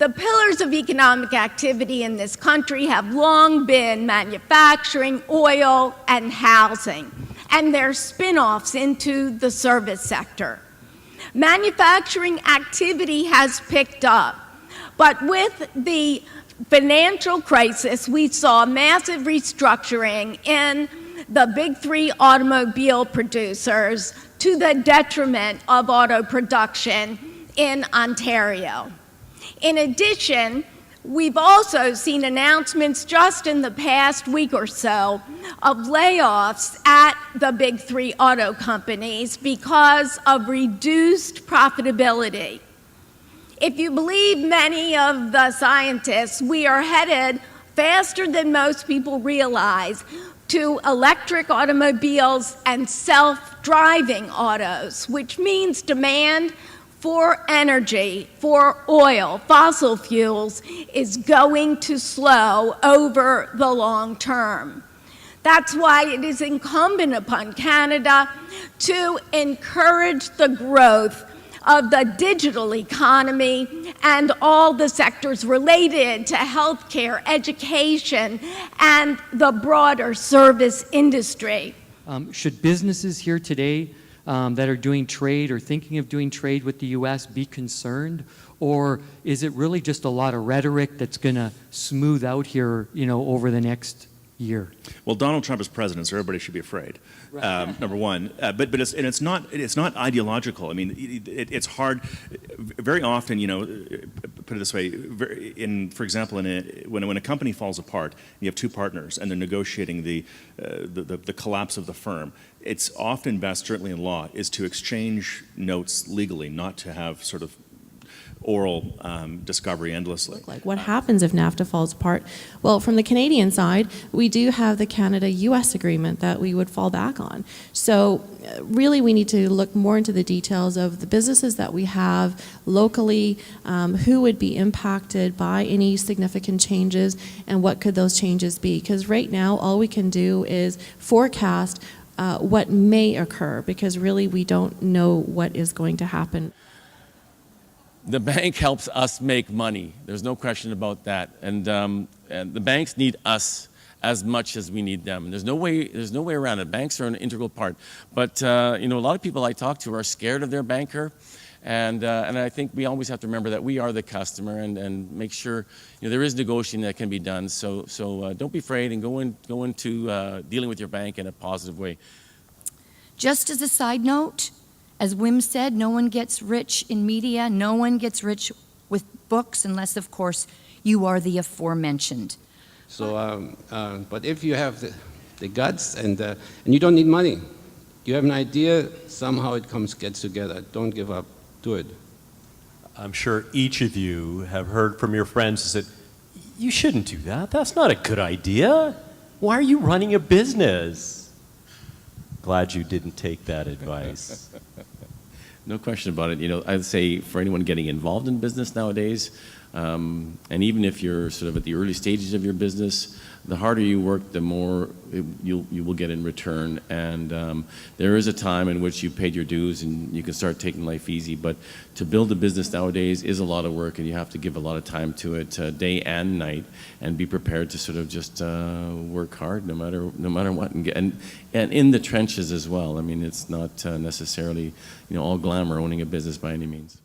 The pillars of economic activity in this country have long been manufacturing, oil, and housing, and their spin-offs into the service sector. Manufacturing activity has picked up, but with the financial crisis, we saw massive restructuring in the big three automobile producers to the detriment of auto production in Ontario. In addition, we've also seen announcements just in the past week or so of layoffs at the big three auto companies because of reduced profitability. If you believe many of the scientists, we are headed faster than most people realize to electric automobiles and self-driving autos, which means demand for energy, for oil, fossil fuels, is going to slow over the long term. That's why it is incumbent upon Canada to encourage the growth of the digital economy and all the sectors related to healthcare, education, and the broader service industry. Should businesses here today that are doing trade or thinking of doing trade with the U.S. be concerned? Or is it really just a lot of rhetoric that's going to smooth out here, over the next year? Well, Donald Trump is president, so everybody should be afraid. Right. Number one, but it's not ideological. I mean, it's hard. Very often, put it this way, for example, when a company falls apart, you have two partners, and they're negotiating the collapse of the firm. It's often best, certainly in law, is to exchange notes legally, not to have sort of oral discovery endlessly. Like what happens if NAFTA falls apart? Well, from the Canadian side, we do have the Canada-US agreement that we would fall back on. So really we need to look more into the details of the businesses that we have locally, who would be impacted by any significant changes, and what could those changes be? Because right now all we can do is forecast what may occur, because really we don't know what is going to happen. The bank helps us make money. There's no question about that. And the banks need us as much as we need them. And there's no way around it. Banks are an integral part. But a lot of people I talk to are scared of their banker. And I think we always have to remember that we are the customer, and make sure there is negotiating that can be done. So don't be afraid, and go into dealing with your bank in a positive way. Just as a side note, as Wim said, no one gets rich in media, no one gets rich with books, unless, of course, you are the aforementioned. So, but if you have the guts and you don't need money, you have an idea, somehow it gets together. Don't give up. Do it. I'm sure each of you have heard from your friends that you shouldn't do that. That's not a good idea. Why are you running a business? Glad you didn't take that advice. No question about it. I'd say for anyone getting involved in business nowadays, and even if you're sort of at the early stages of your business, the harder you work, the more you will get in return. And there is a time in which you paid your dues and you can start taking life easy. But to build a business nowadays is a lot of work, and you have to give a lot of time to it, day and night, and be prepared to sort of just work hard no matter what, and in the trenches as well. I mean, it's not necessarily all glamour owning a business by any means.